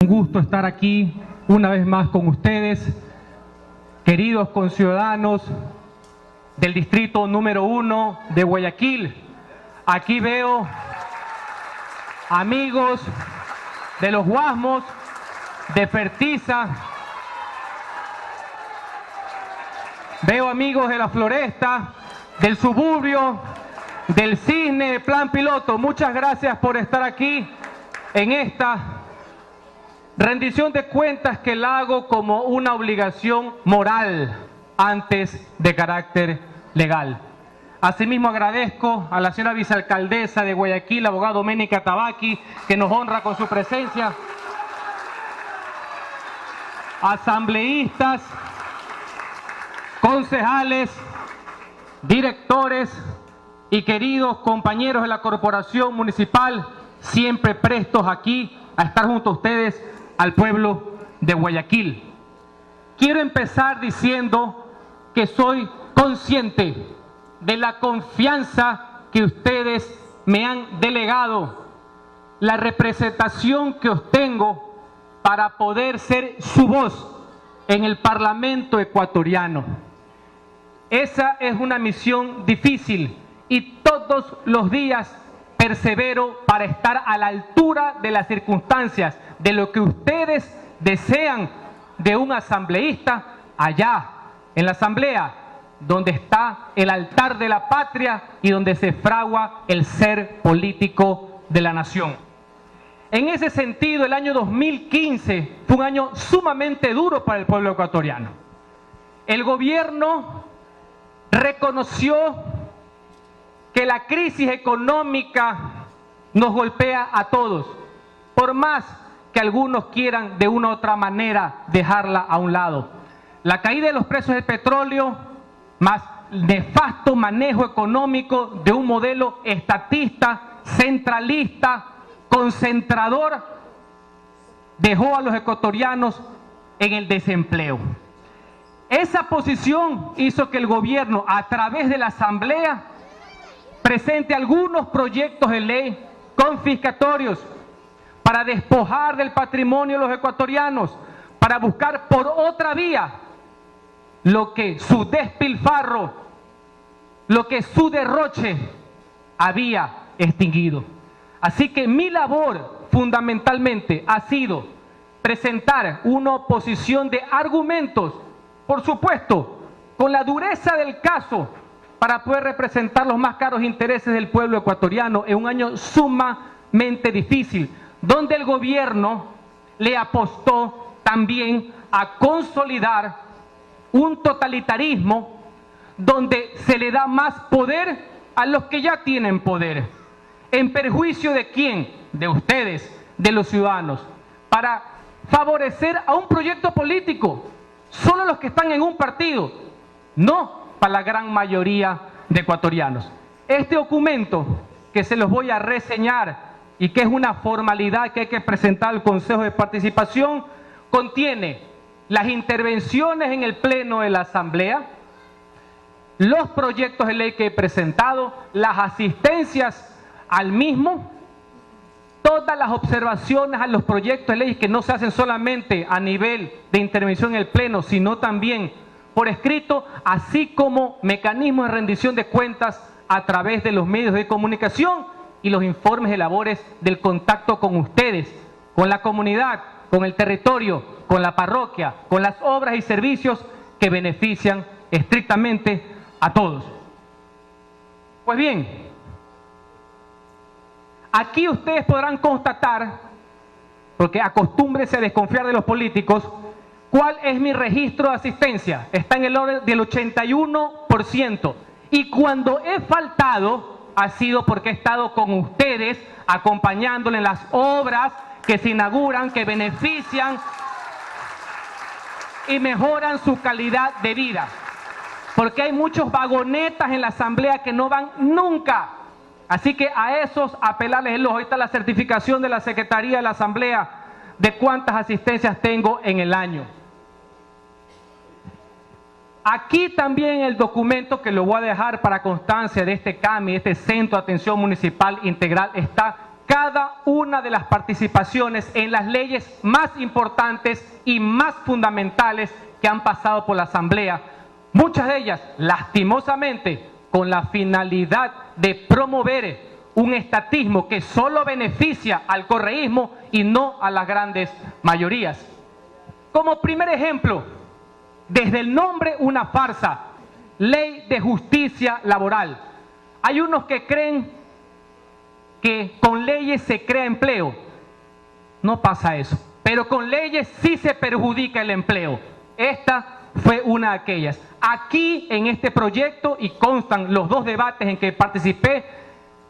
Un gusto estar aquí una vez más con ustedes, queridos conciudadanos del distrito número 1 de Guayaquil. Aquí veo amigos de los Guasmos, de Fertiza, veo amigos de la Floresta, del Suburbio, del Cisne, de Plan Piloto. Muchas gracias por estar aquí en esta rendición de cuentas que la hago como una obligación moral antes de carácter legal. Asimismo agradezco a la señora vicealcaldesa de Guayaquil, la abogada Doménica Tabaqui, que nos honra con su presencia, asambleístas, concejales, directores y queridos compañeros de la corporación municipal, siempre prestos aquí a estar junto a ustedes, al pueblo de Guayaquil. Quiero empezar diciendo que soy consciente de la confianza que ustedes me han delegado, la representación que obtengo para poder ser su voz en el Parlamento ecuatoriano. Esa es una misión difícil y todos los días persevero para estar a la altura de las circunstancias, de lo que ustedes desean de un asambleísta allá en la asamblea, donde está el altar de la patria y donde se fragua el ser político de la nación. En ese sentido, el año 2015 fue un año sumamente duro para el pueblo ecuatoriano. El gobierno reconoció que la crisis económica nos golpea a todos, por más que algunos quieran de una u otra manera dejarla a un lado. La caída de los precios del petróleo, más nefasto manejo económico de un modelo estatista, centralista, concentrador, dejó a los ecuatorianos en el desempleo. Esa posición hizo que el gobierno, a través de la asamblea, presente algunos proyectos de ley confiscatorios para despojar del patrimonio a los ecuatorianos, para buscar por otra vía lo que su despilfarro, lo que su derroche había extinguido. Así que mi labor fundamentalmente ha sido presentar una oposición de argumentos, por supuesto, con la dureza del caso, para poder representar los más caros intereses del pueblo ecuatoriano en un año sumamente difícil, donde el gobierno le apostó también a consolidar un totalitarismo donde se le da más poder a los que ya tienen poder. ¿En perjuicio de quién? De ustedes, de los ciudadanos, para favorecer a un proyecto político. Solo los que están en un partido, no para la gran mayoría de ecuatorianos. Este documento que se los voy a reseñar y que es una formalidad que hay que presentar al Consejo de Participación, contiene las intervenciones en el Pleno de la Asamblea, los proyectos de ley que he presentado, las asistencias al mismo, todas las observaciones a los proyectos de ley que no se hacen solamente a nivel de intervención en el Pleno, sino también por escrito, así como mecanismos de rendición de cuentas a través de los medios de comunicación y los informes de labores del contacto con ustedes, con la comunidad, con el territorio, con la parroquia, con las obras y servicios que benefician estrictamente a todos. Pues bien, aquí ustedes podrán constatar, porque acostúmbrense a desconfiar de los políticos, ¿cuál es mi registro de asistencia? Está en el orden del 81%. Y cuando he faltado, ha sido porque he estado con ustedes, acompañándole en las obras que se inauguran, que benefician y mejoran su calidad de vida. Porque hay muchos vagonetas en la asamblea que no van nunca. Así que a esos apelarles el ojo. Ahorita la certificación de la Secretaría de la Asamblea de cuántas asistencias tengo en el año. Aquí también el documento que lo voy a dejar para constancia de este CAMI, este Centro de Atención Municipal Integral, está cada una de las participaciones en las leyes más importantes y más fundamentales que han pasado por la Asamblea, muchas de ellas, lastimosamente, con la finalidad de promover un estatismo que solo beneficia al correísmo y no a las grandes mayorías. Como primer ejemplo, desde el nombre una farsa, Ley de Justicia Laboral. Hay unos que creen que con leyes se crea empleo. No pasa eso, pero con leyes sí se perjudica el empleo. Esta fue una de aquellas. Aquí en este proyecto, y constan los dos debates en que participé,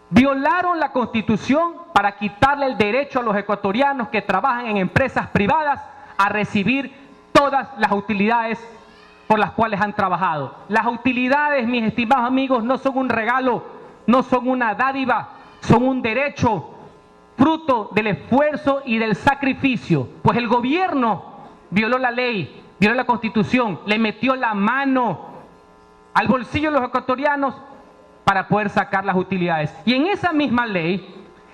violaron la Constitución para quitarle el derecho a los ecuatorianos que trabajan en empresas privadas a recibir todas las utilidades por las cuales han trabajado. Las utilidades, mis estimados amigos, no son un regalo, no son una dádiva, son un derecho fruto del esfuerzo y del sacrificio. Pues el gobierno violó la ley, violó la Constitución, le metió la mano al bolsillo de los ecuatorianos para poder sacar las utilidades. Y en esa misma ley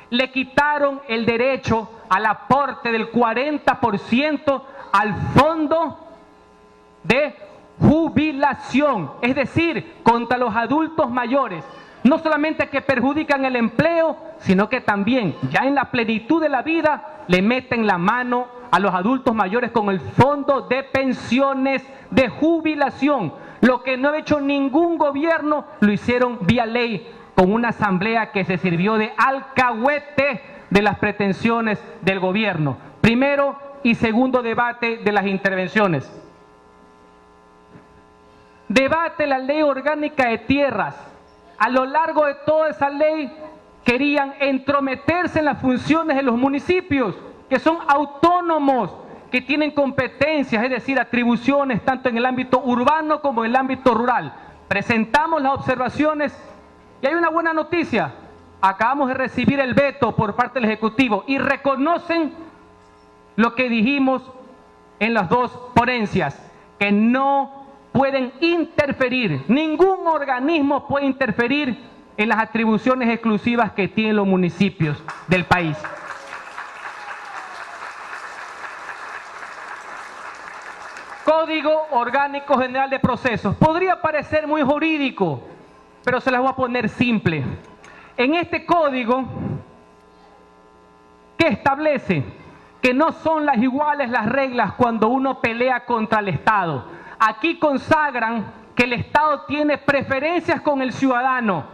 le quitaron el derecho al aporte del 40% al fondo de jubilación, es decir, contra los adultos mayores. No solamente que perjudican el empleo, sino que también, ya en la plenitud de la vida, le meten la mano a los adultos mayores con el fondo de pensiones de jubilación. Lo que no ha hecho ningún gobierno, lo hicieron vía ley, con una asamblea que se sirvió de alcahuete de las pretensiones del gobierno. Primero y segundo debate de las intervenciones. Debate la ley orgánica de tierras. A lo largo de toda esa ley querían entrometerse en las funciones de los municipios, que son autónomos, que tienen competencias, es decir, atribuciones tanto en el ámbito urbano como en el ámbito rural. Presentamos las observaciones y hay una buena noticia. Acabamos de recibir el veto por parte del Ejecutivo y reconocen lo que dijimos en las dos ponencias, que no pueden interferir, ningún organismo puede interferir en las atribuciones exclusivas que tienen los municipios del país. Código Orgánico General de Procesos. Podría parecer muy jurídico, pero se las voy a poner simple. En este código, ¿qué establece? Que no son las iguales las reglas cuando uno pelea contra el Estado. Aquí consagran que el Estado tiene preferencias con el ciudadano.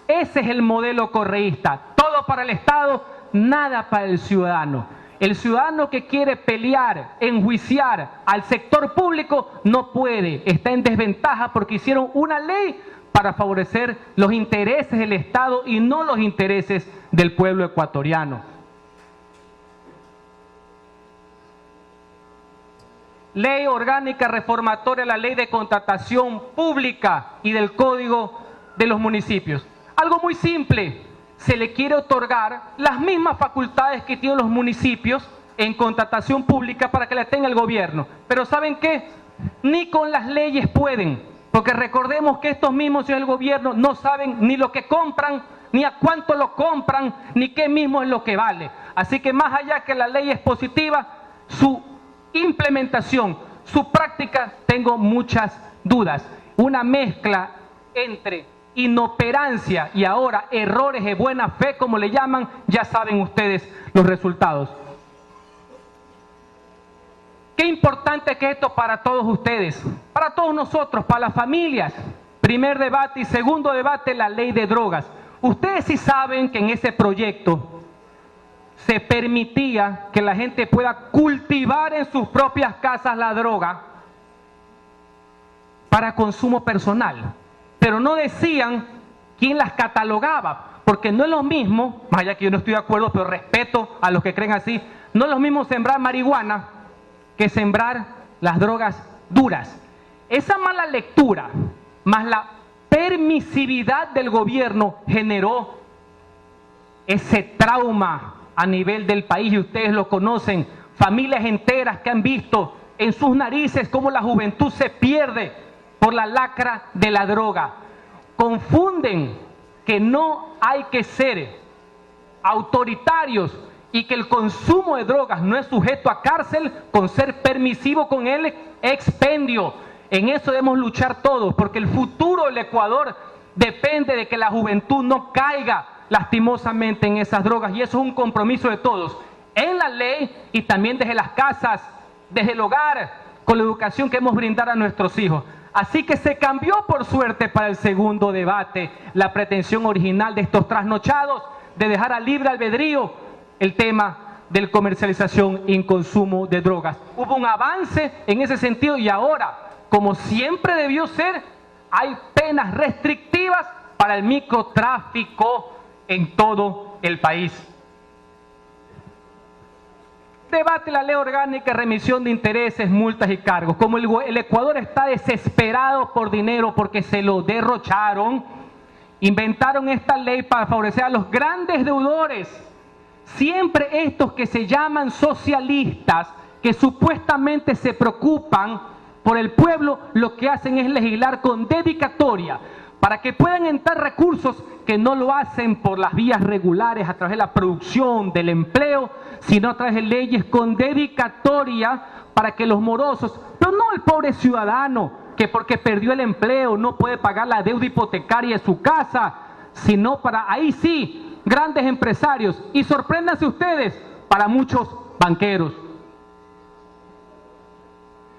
Ese es el modelo correísta. Todo para el Estado, nada para el ciudadano. El ciudadano que quiere pelear, enjuiciar al sector público, no puede. Está en desventaja porque hicieron una ley para favorecer los intereses del Estado y no los intereses del pueblo ecuatoriano. Ley orgánica reformatoria de la ley de contratación pública y del código de los municipios. Algo muy simple, se le quiere otorgar las mismas facultades que tienen los municipios en contratación pública para que la tenga el gobierno. Pero ¿saben qué? Ni con las leyes pueden, porque recordemos que estos mismos señores del gobierno no saben ni lo que compran, ni a cuánto lo compran, ni qué mismo es lo que vale. Así que más allá que la ley es positiva, su implementación, su práctica, tengo muchas dudas. Una mezcla entre inoperancia y ahora errores de buena fe, como le llaman, ya saben ustedes los resultados. Qué importante que esto para todos ustedes, para todos nosotros, para las familias. Primer debate y segundo debate, la ley de drogas. Ustedes sí saben que en ese proyecto se permitía que la gente pueda cultivar en sus propias casas la droga para consumo personal, pero no decían quién las catalogaba, porque no es lo mismo, más allá que yo no estoy de acuerdo, pero respeto a los que creen así, no es lo mismo sembrar marihuana que sembrar las drogas duras. Esa mala lectura, más la permisividad del gobierno, generó ese trauma a nivel del país, y ustedes lo conocen, familias enteras que han visto en sus narices cómo la juventud se pierde por la lacra de la droga. Confunden que no hay que ser autoritarios, y que el consumo de drogas no es sujeto a cárcel con ser permisivo con el expendio. En eso debemos luchar todos, porque el futuro del Ecuador depende de que la juventud no caiga lastimosamente en esas drogas, y eso es un compromiso de todos, en la ley y también desde las casas, desde el hogar, con la educación que hemos brindado a nuestros hijos. Así que se cambió, por suerte, para el segundo debate la pretensión original de estos trasnochados de dejar a libre albedrío el tema de la comercialización y consumo de drogas. Hubo un avance en ese sentido y ahora, como siempre debió ser, hay penas restrictivas para el microtráfico en todo el país. Debate la ley orgánica, remisión de intereses, multas y cargos. Como el Ecuador está desesperado por dinero porque se lo derrocharon, inventaron esta ley para favorecer a los grandes deudores. Siempre estos que se llaman socialistas, que supuestamente se preocupan por el pueblo, lo que hacen es legislar con dedicatoria para que puedan entrar recursos que no lo hacen por las vías regulares a través de la producción, del empleo, sino a través de leyes con dedicatoria para que los morosos, pero no el pobre ciudadano que porque perdió el empleo no puede pagar la deuda hipotecaria de su casa, sino para ahí sí grandes empresarios, y sorpréndanse ustedes, para muchos banqueros.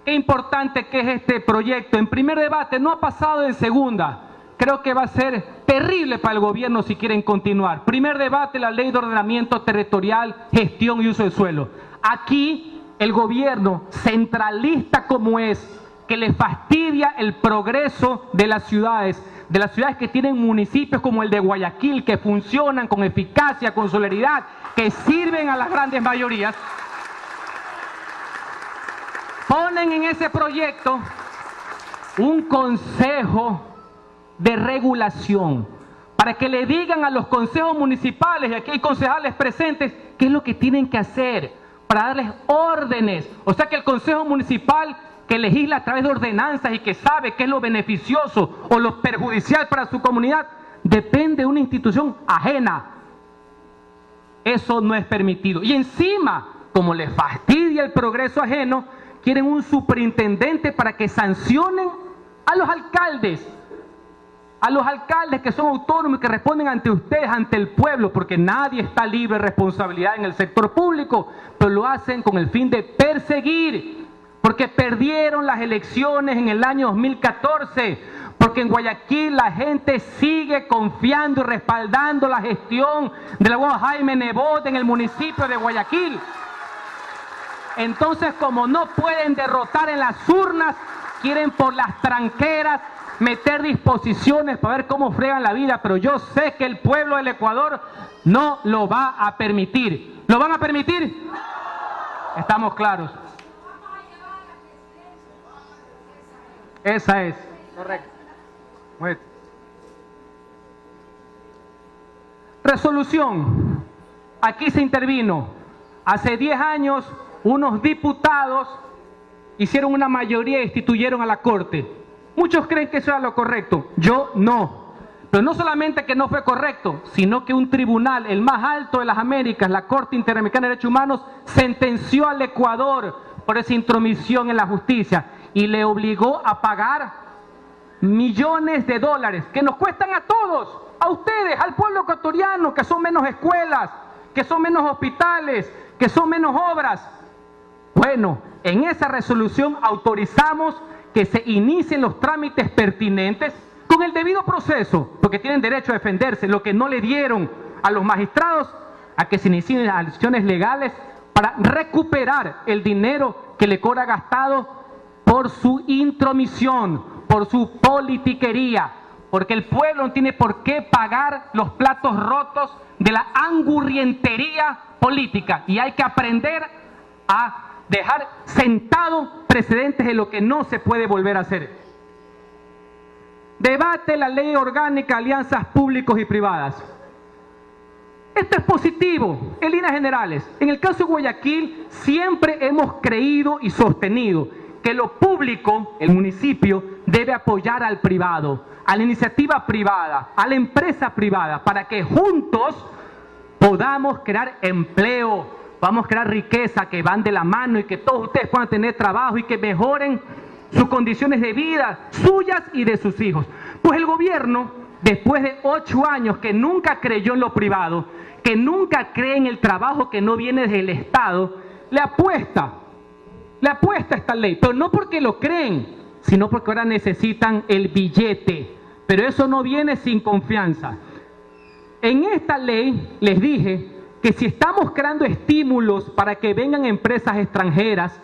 Qué importante que es este proyecto. En primer debate no ha pasado en segunda. Creo que va a ser terrible para el gobierno si quieren continuar. Primer debate, la ley de ordenamiento territorial, gestión y uso del suelo. Aquí el gobierno, centralista como es, que le fastidia el progreso de las ciudades que tienen municipios como el de Guayaquil, que funcionan con eficacia, con celeridad, que sirven a las grandes mayorías, ponen en ese proyecto un consejo de regulación para que le digan a los consejos municipales, y aquí hay concejales presentes, qué es lo que tienen que hacer para darles órdenes. O sea que el consejo municipal que legisla a través de ordenanzas y que sabe qué es lo beneficioso o lo perjudicial para su comunidad, depende de una institución ajena. Eso no es permitido. Y encima, como les fastidia el progreso ajeno, quieren un superintendente para que sancionen a los alcaldes que son autónomos y que responden ante ustedes, ante el pueblo, porque nadie está libre de responsabilidad en el sector público, pero lo hacen con el fin de perseguir, porque perdieron las elecciones en el año 2014, porque en Guayaquil la gente sigue confiando y respaldando la gestión del abogado Jaime Nebot en el municipio de Guayaquil. Entonces, como no pueden derrotar en las urnas, quieren por las tranqueras meter disposiciones para ver cómo fregan la vida, pero yo sé que el pueblo del Ecuador no lo va a permitir. ¿Lo van a permitir? Estamos claros. Esa es. Correcto. Bueno. Resolución. Aquí se intervino. Hace 10 años, unos diputados hicieron una mayoría y destituyeron a la Corte. Muchos creen que eso era lo correcto. Yo no. Pero no solamente que no fue correcto, sino que un tribunal, el más alto de las Américas, la Corte Interamericana de Derechos Humanos, sentenció al Ecuador por esa intromisión en la justicia y le obligó a pagar millones de dólares que nos cuestan a todos, a ustedes, al pueblo ecuatoriano, que son menos escuelas, que son menos hospitales, que son menos obras. Bueno, en esa resolución autorizamos que se inicien los trámites pertinentes con el debido proceso, porque tienen derecho a defenderse, lo que no le dieron a los magistrados, a que se inicien las acciones legales para recuperar el dinero que el Ecuador ha gastado por su intromisión, por su politiquería, porque el pueblo no tiene por qué pagar los platos rotos de la angurrientería política, y hay que aprender a dejar sentado precedentes de lo que no se puede volver a hacer. Debate la ley orgánica de alianzas públicos y privadas. Esto es positivo en líneas generales. En el caso de Guayaquil siempre hemos creído y sostenido que lo público, el municipio, debe apoyar al privado, a la iniciativa privada, a la empresa privada, para que juntos podamos crear empleo, vamos a crear riqueza que van de la mano y que todos ustedes puedan tener trabajo y que mejoren sus condiciones de vida, suyas y de sus hijos. Pues el gobierno, después de 8 años que nunca creyó en lo privado, que nunca cree en el trabajo que no viene del Estado, le apuesta a esta ley, pero no porque lo creen, sino porque ahora necesitan el billete, pero eso no viene sin confianza. En esta ley les dije que si estamos creando estímulos para que vengan empresas extranjeras,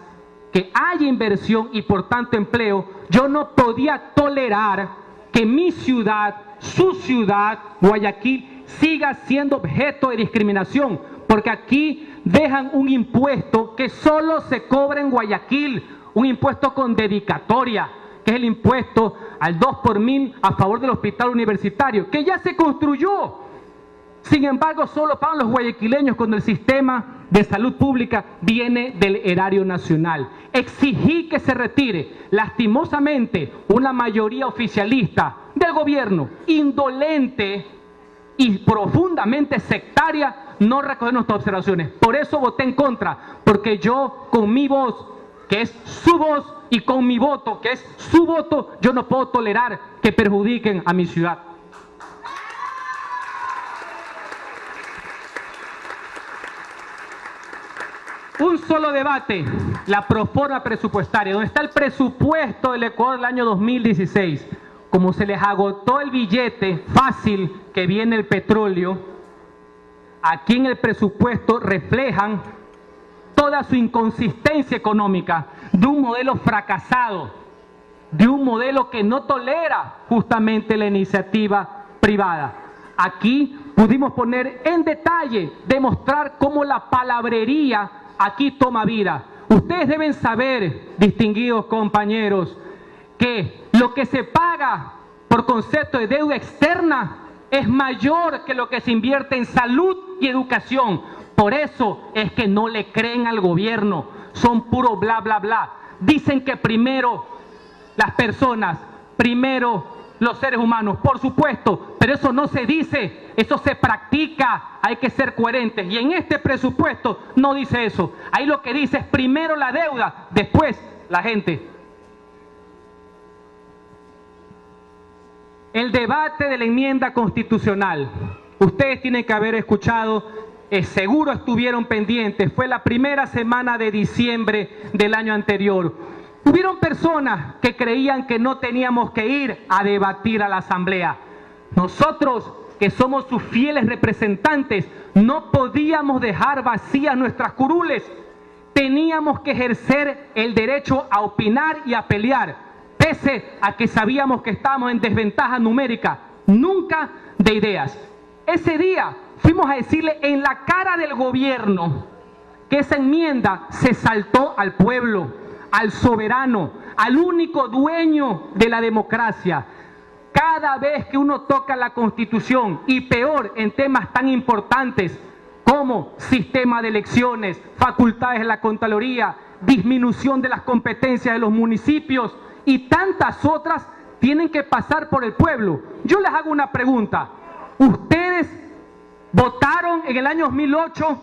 que haya inversión y por tanto empleo, yo no podía tolerar que mi ciudad, su ciudad, Guayaquil, siga siendo objeto de discriminación, porque aquí dejan un impuesto que solo se cobra en Guayaquil, un impuesto con dedicatoria, que es el impuesto al 2 por 1000 a favor del hospital universitario, que ya se construyó. Sin embargo, solo pagan los guayaquileños cuando el sistema de salud pública viene del erario nacional. Exigí que se retire. Lastimosamente, una mayoría oficialista del gobierno, indolente y profundamente sectaria, no recoge nuestras observaciones. Por eso voté en contra, porque yo con mi voz, que es su voz, y con mi voto, que es su voto, yo no puedo tolerar que perjudiquen a mi ciudad. Un solo debate, la proforma presupuestaria, donde está el presupuesto del Ecuador del año 2016. Como se les agotó el billete fácil que viene el petróleo, aquí en el presupuesto reflejan toda su inconsistencia económica de un modelo fracasado, de un modelo que no tolera justamente la iniciativa privada. Aquí pudimos poner en detalle, demostrar cómo la palabrería aquí toma vida. Ustedes deben saber, distinguidos compañeros, que lo que se paga por concepto de deuda externa es mayor que lo que se invierte en salud y educación. Por eso es que no le creen al gobierno, son puro bla bla bla. Dicen que primero las personas, primero los seres humanos, por supuesto, pero eso no se dice, eso se practica, hay que ser coherentes. Y en este presupuesto no dice eso, ahí lo que dice es primero la deuda, después la gente. El debate de la enmienda constitucional, ustedes tienen que haber escuchado, seguro estuvieron pendientes, fue la primera semana de diciembre del año anterior. Hubieron personas que creían que no teníamos que ir a debatir a la Asamblea. Nosotros, que somos sus fieles representantes, no podíamos dejar vacías nuestras curules. Teníamos que ejercer el derecho a opinar y a pelear, pese a que sabíamos que estábamos en desventaja numérica, nunca de ideas. Ese día fuimos a decirle en la cara del gobierno que esa enmienda se saltó al pueblo, al soberano, al único dueño de la democracia. Cada vez que uno toca la Constitución, y peor en temas tan importantes como sistema de elecciones, facultades de la Contraloría, disminución de las competencias de los municipios y tantas otras, tienen que pasar por el pueblo. Yo les hago una pregunta. ¿Ustedes votaron en el año 2008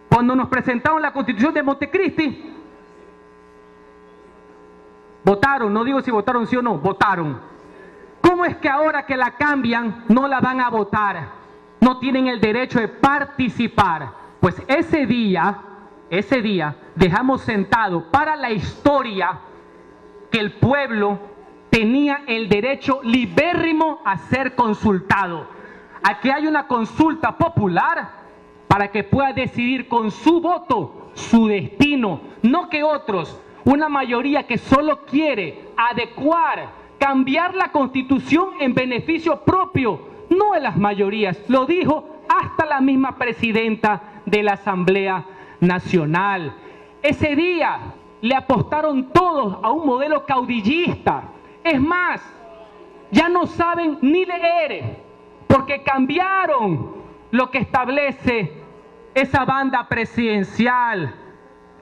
cuando nos presentaron la Constitución de Montecristi? Votaron, no digo si votaron sí o no, votaron. ¿Cómo es que ahora que la cambian no la van a votar? No tienen el derecho de participar. Pues ese día dejamos sentado para la historia que el pueblo tenía el derecho libérrimo a ser consultado, a que haya una consulta popular para que pueda decidir con su voto su destino, no que otros, una mayoría que solo quiere adecuar, cambiar la Constitución en beneficio propio, no de las mayorías. Lo dijo hasta la misma presidenta de la Asamblea Nacional. Ese día le apostaron todos a un modelo caudillista. Es más, ya no saben ni leer, porque cambiaron lo que establece esa banda presidencial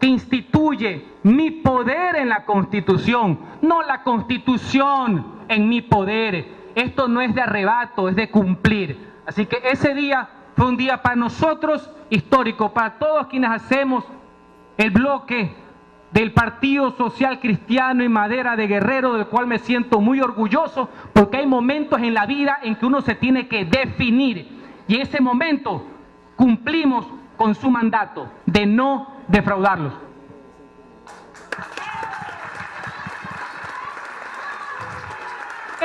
que instituye mi poder en la Constitución, no la Constitución en mi poder. Esto no es de arrebato, es de cumplir. Así que ese día fue un día para nosotros histórico, para todos quienes hacemos el bloque del Partido Social Cristiano y Madera de Guerrero, del cual me siento muy orgulloso, porque hay momentos en la vida en que uno se tiene que definir, y en ese momento cumplimos con su mandato de no defraudarlos.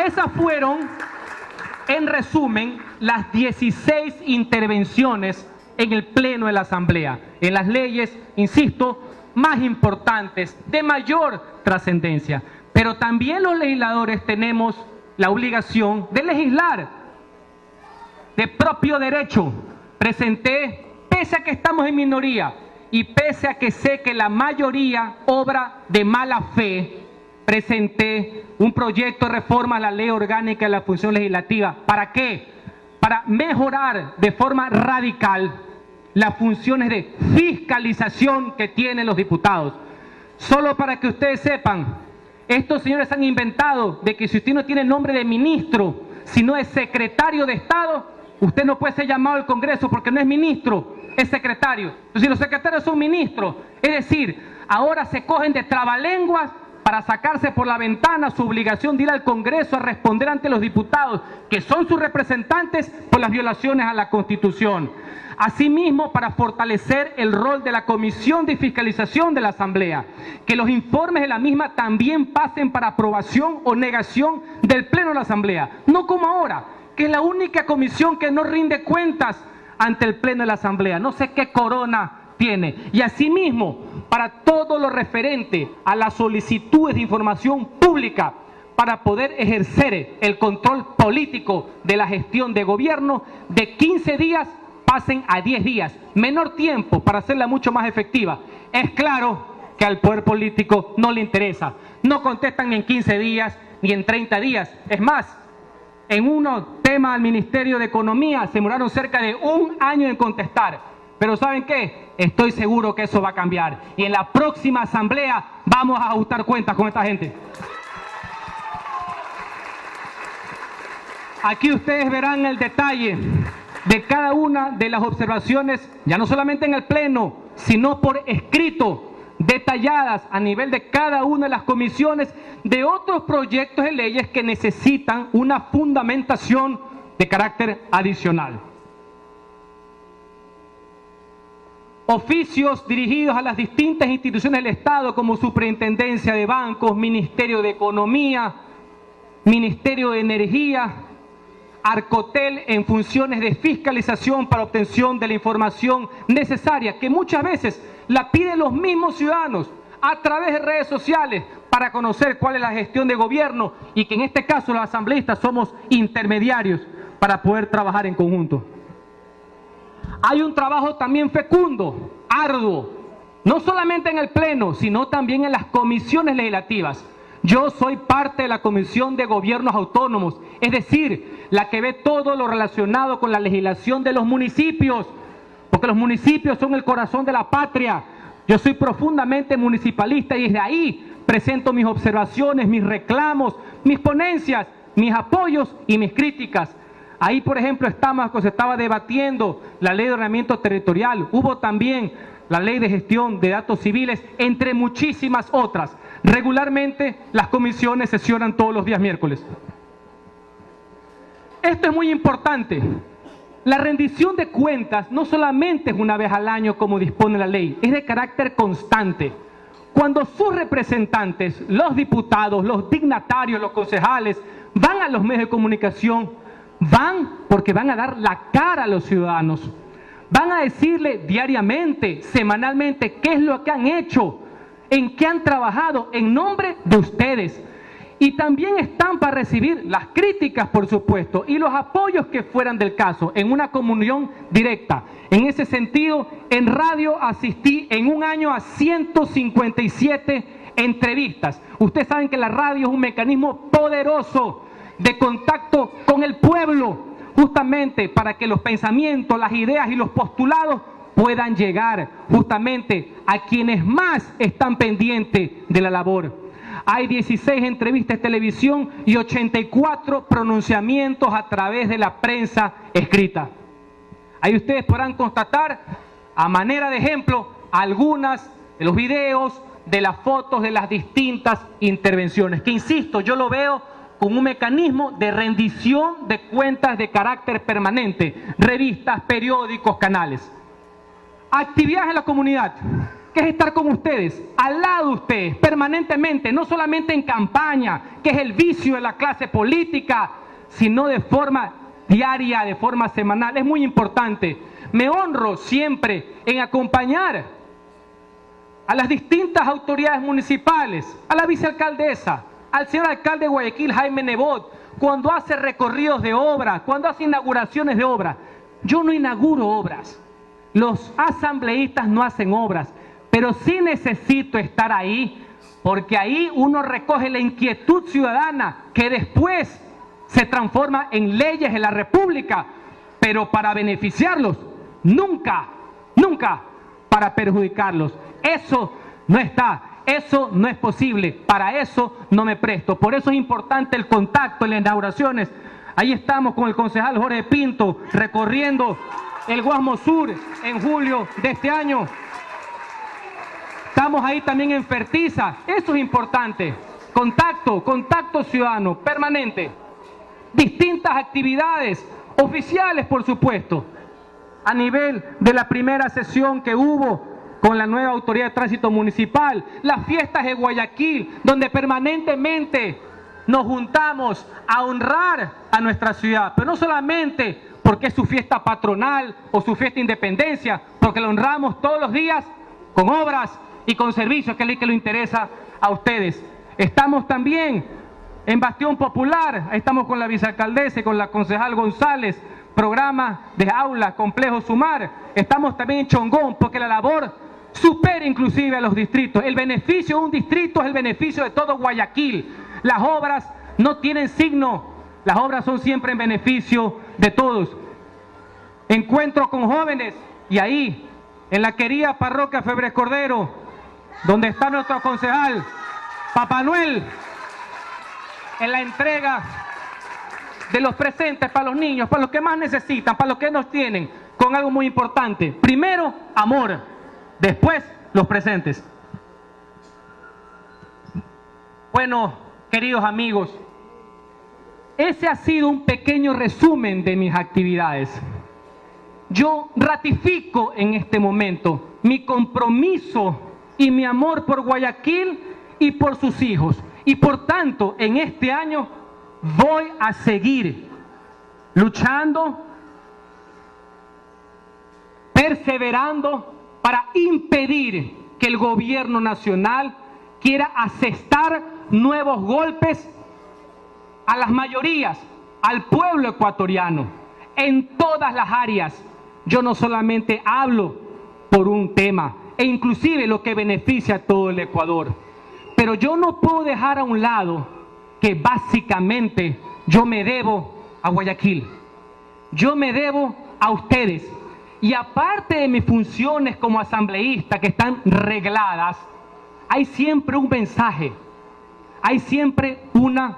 Esas fueron, en resumen, las 16 intervenciones en el Pleno de la Asamblea, en las leyes, insisto, más importantes, de mayor trascendencia. Pero también los legisladores tenemos la obligación de legislar de propio derecho. Presenté, pese a que estamos en minoría y pese a que sé que la mayoría obra de mala fe, presenté un proyecto de reforma a la Ley Orgánica de la Función Legislativa. ¿Para qué? Para mejorar de forma radical las funciones de fiscalización que tienen los diputados. Solo para que ustedes sepan, estos señores han inventado de que si usted no tiene nombre de ministro, sino es secretario de Estado, usted no puede ser llamado al Congreso porque no es ministro, es secretario. Entonces, los secretarios son ministros. Es decir, ahora se cogen de trabalenguas para sacarse por la ventana su obligación de ir al Congreso a responder ante los diputados, que son sus representantes, por las violaciones a la Constitución. Asimismo, para fortalecer el rol de la Comisión de Fiscalización de la Asamblea, que los informes de la misma también pasen para aprobación o negación del Pleno de la Asamblea, no como ahora, que es la única comisión que no rinde cuentas ante el Pleno de la Asamblea. No sé qué corona tiene. Y asimismo, para todo lo referente a las solicitudes de información pública, para poder ejercer el control político de la gestión de gobierno, de 15 días pasen a 10 días, menor tiempo para hacerla mucho más efectiva. Es claro que al poder político no le interesa, no contestan ni en 15 días ni en 30 días. Es más, en unos temas al Ministerio de Economía se demoraron cerca de 1 año en contestar, pero ¿saben qué? Estoy seguro que eso va a cambiar y en la próxima asamblea vamos a ajustar cuentas con esta gente. Aquí ustedes verán el detalle de cada una de las observaciones, ya no solamente en el Pleno, sino por escrito, detalladas a nivel de cada una de las comisiones de otros proyectos de leyes que necesitan una fundamentación de carácter adicional. Oficios dirigidos a las distintas instituciones del Estado como Superintendencia de Bancos, Ministerio de Economía, Ministerio de Energía, Arcotel en funciones de fiscalización para obtención de la información necesaria, que muchas veces la piden los mismos ciudadanos a través de redes sociales para conocer cuál es la gestión de gobierno y que en este caso los asambleístas somos intermediarios para poder trabajar en conjunto. Hay un trabajo también fecundo, arduo, no solamente en el Pleno, sino también en las comisiones legislativas. Yo soy parte de la Comisión de Gobiernos Autónomos, es decir, la que ve todo lo relacionado con la legislación de los municipios, porque los municipios son el corazón de la patria. Yo soy profundamente municipalista y desde ahí presento mis observaciones, mis reclamos, mis ponencias, mis apoyos y mis críticas. Ahí, por ejemplo, se estaba debatiendo la ley de ordenamiento territorial, hubo también la ley de gestión de datos civiles, entre muchísimas otras. Regularmente las comisiones sesionan todos los días miércoles. Esto es muy importante. La rendición de cuentas no solamente es una vez al año como dispone la ley, es de carácter constante. Cuando sus representantes, los diputados, los dignatarios, los concejales, van a los medios de comunicación, van porque van a dar la cara a los ciudadanos. Van a decirle diariamente, semanalmente, qué es lo que han hecho, en qué han trabajado en nombre de ustedes. Y también están para recibir las críticas, por supuesto, y los apoyos que fueran del caso, en una comunión directa. En ese sentido, en radio asistí en un año a 157 entrevistas. Ustedes saben que la radio es un mecanismo poderoso de contacto con el pueblo, justamente para que los pensamientos, las ideas y los postulados puedan llegar justamente a quienes más están pendientes de la labor. Hay 16 entrevistas de televisión y 84 pronunciamientos a través de la prensa escrita. Ahí ustedes podrán constatar, a manera de ejemplo, algunas de los videos, de las fotos de las distintas intervenciones, que insisto, yo lo veo como un mecanismo de rendición de cuentas de carácter permanente, revistas, periódicos, canales. Actividades en la comunidad, que es estar con ustedes, al lado de ustedes, permanentemente, no solamente en campaña, que es el vicio de la clase política, sino de forma diaria, de forma semanal. Es muy importante. Me honro siempre en acompañar a las distintas autoridades municipales, a la vicealcaldesa, al señor alcalde de Guayaquil, Jaime Nebot, cuando hace recorridos de obras, cuando hace inauguraciones de obras. Yo no inauguro obras, los asambleístas no hacen obras, pero sí necesito estar ahí, porque ahí uno recoge la inquietud ciudadana que después se transforma en leyes en la República, pero para beneficiarlos, nunca, nunca para perjudicarlos. Eso no está. Eso no es posible, para eso no me presto. Por eso es importante el contacto en las inauguraciones. Ahí estamos con el concejal Jorge Pinto recorriendo el Guasmo Sur en julio de este año. Estamos ahí también en Fertiza. Eso es importante. Contacto ciudadano permanente. Distintas actividades oficiales, por supuesto. A nivel de la primera sesión que hubo con la nueva autoridad de tránsito municipal, las fiestas de Guayaquil, donde permanentemente nos juntamos a honrar a nuestra ciudad, pero no solamente porque es su fiesta patronal o su fiesta de independencia, porque la honramos todos los días con obras y con servicios, que es lo que le interesa a ustedes. Estamos también en Bastión Popular, ahí estamos con la vicealcaldesa y con la concejal González, programa de aula, complejo Sumar. Estamos también en Chongón, porque la labor supera inclusive a los distritos. El beneficio de un distrito es el beneficio de todo Guayaquil. Las obras no tienen signo, las obras son siempre en beneficio de todos. Encuentro con jóvenes, y ahí, en la querida parroquia Febres Cordero, donde está nuestro concejal Papá Noel, en la entrega de los presentes para los niños, para los que más necesitan, para los que nos tienen, con algo muy importante. Primero, amor. Después, los presentes. Bueno, queridos amigos, ese ha sido un pequeño resumen de mis actividades. Yo ratifico en este momento mi compromiso y mi amor por Guayaquil y por sus hijos. Y por tanto, en este año voy a seguir luchando, perseverando, para impedir que el gobierno nacional quiera asestar nuevos golpes a las mayorías, al pueblo ecuatoriano, en todas las áreas. Yo no solamente hablo por un tema, e inclusive lo que beneficia a todo el Ecuador, pero yo no puedo dejar a un lado que básicamente yo me debo a Guayaquil, yo me debo a ustedes. Y aparte de mis funciones como asambleísta que están regladas, hay siempre un mensaje, hay siempre una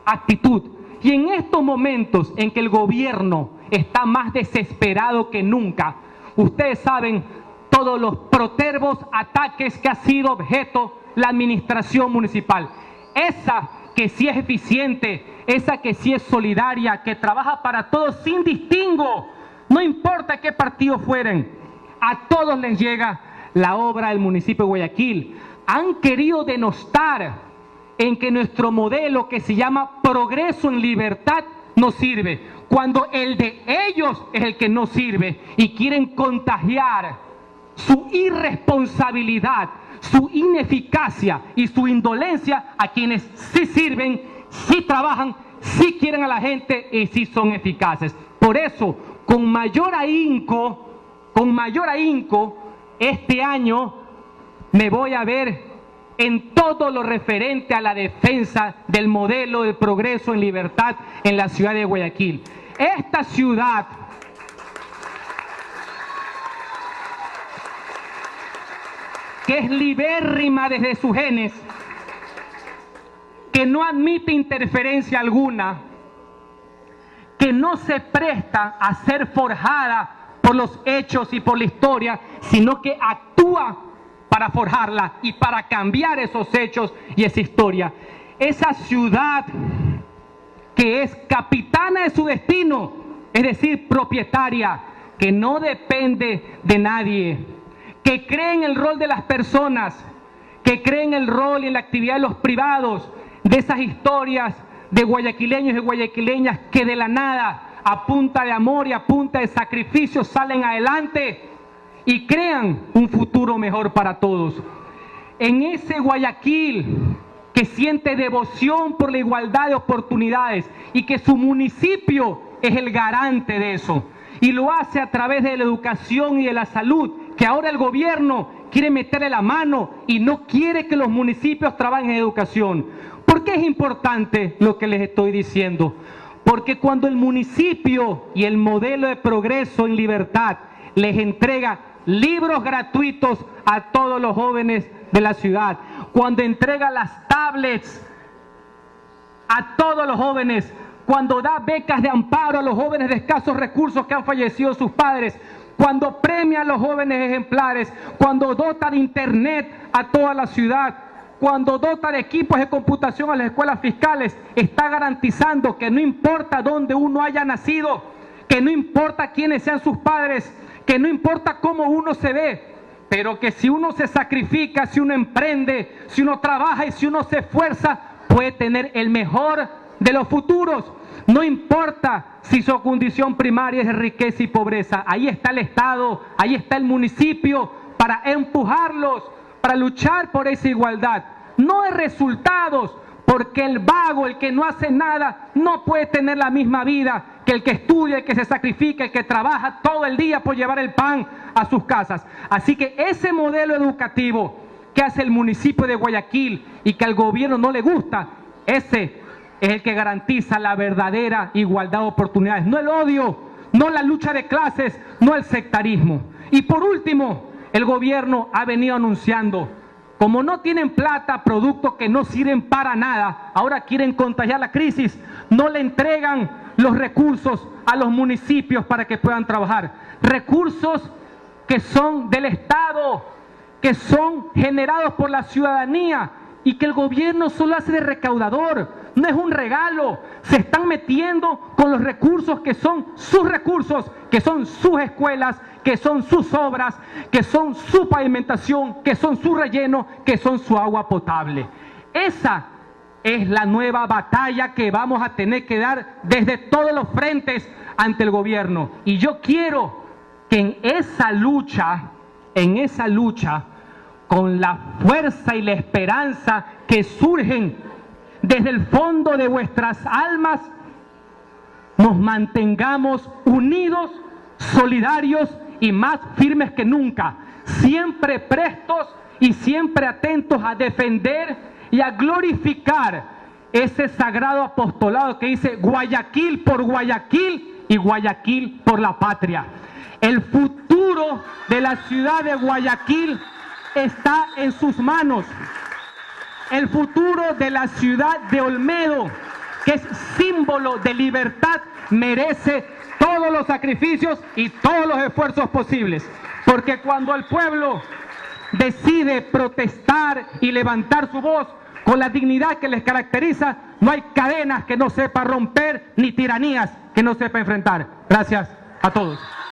actitud. Y en estos momentos en que el gobierno está más desesperado que nunca, ustedes saben todos los protervos ataques que ha sido objeto la administración municipal. Esa que sí es eficiente, esa que sí es solidaria, que trabaja para todos sin distingo. No importa qué partido fueren, a todos les llega la obra del municipio de Guayaquil. Han querido denostar en que nuestro modelo, que se llama progreso en libertad, no sirve, cuando el de ellos es el que no sirve, y quieren contagiar su irresponsabilidad, su ineficacia y su indolencia a quienes sí sirven, sí trabajan, sí quieren a la gente y sí son eficaces. Por eso, con mayor ahínco, este año me voy a ver en todo lo referente a la defensa del modelo de progreso en libertad en la ciudad de Guayaquil. Esta ciudad que es libérrima desde sus genes, que no admite interferencia alguna, que no se presta a ser forjada por los hechos y por la historia, sino que actúa para forjarla y para cambiar esos hechos y esa historia. Esa ciudad que es capitana de su destino, es decir, propietaria, que no depende de nadie, que cree en el rol de las personas, que cree en el rol y en la actividad de los privados, de esas historias de guayaquileños y guayaquileñas que de la nada, a punta de amor y a punta de sacrificio, salen adelante y crean un futuro mejor para todos. En ese Guayaquil que siente devoción por la igualdad de oportunidades y que su municipio es el garante de eso, y lo hace a través de la educación y de la salud, que ahora el gobierno quiere meterle la mano y no quiere que los municipios trabajen en educación. ¿Por qué es importante lo que les estoy diciendo? Porque cuando el municipio y el modelo de progreso en libertad les entrega libros gratuitos a todos los jóvenes de la ciudad, cuando entrega las tablets a todos los jóvenes, cuando da becas de amparo a los jóvenes de escasos recursos que han fallecido sus padres, cuando premia a los jóvenes ejemplares, cuando dota de internet a toda la ciudad, cuando dota de equipos de computación a las escuelas fiscales, está garantizando que no importa dónde uno haya nacido, que no importa quiénes sean sus padres, que no importa cómo uno se ve, pero que si uno se sacrifica, si uno emprende, si uno trabaja y si uno se esfuerza, puede tener el mejor de los futuros. No importa si su condición primaria es de riqueza y pobreza, ahí está el Estado, ahí está el municipio para empujarlos, para luchar por esa igualdad. No de resultados, porque el vago, el que no hace nada, no puede tener la misma vida que el que estudia, el que se sacrifica, el que trabaja todo el día por llevar el pan a sus casas. Así que ese modelo educativo que hace el municipio de Guayaquil y que al gobierno no le gusta, ese es el que garantiza la verdadera igualdad de oportunidades, no el odio, no la lucha de clases, no el sectarismo. Y por último, el gobierno ha venido anunciando, como no tienen plata, productos que no sirven para nada, ahora quieren contagiar la crisis, no le entregan los recursos a los municipios para que puedan trabajar. Recursos que son del Estado, que son generados por la ciudadanía y que el gobierno solo hace de recaudador, no es un regalo. Se están metiendo con los recursos que son sus recursos, que son sus escuelas, que son sus obras, que son su pavimentación, que son su relleno, que son su agua potable. Esa es la nueva batalla que vamos a tener que dar desde todos los frentes ante el gobierno. Y yo quiero que en esa lucha, con la fuerza y la esperanza que surgen desde el fondo de vuestras almas, nos mantengamos unidos, solidarios y más firmes que nunca, siempre prestos y siempre atentos a defender y a glorificar ese sagrado apostolado que dice Guayaquil por Guayaquil y Guayaquil por la patria. El futuro de la ciudad de Guayaquil está en sus manos. El futuro de la ciudad de Olmedo, que es símbolo de libertad, merece todos los sacrificios y todos los esfuerzos posibles. Porque cuando el pueblo decide protestar y levantar su voz con la dignidad que les caracteriza, no hay cadenas que no sepa romper ni tiranías que no sepa enfrentar. Gracias a todos.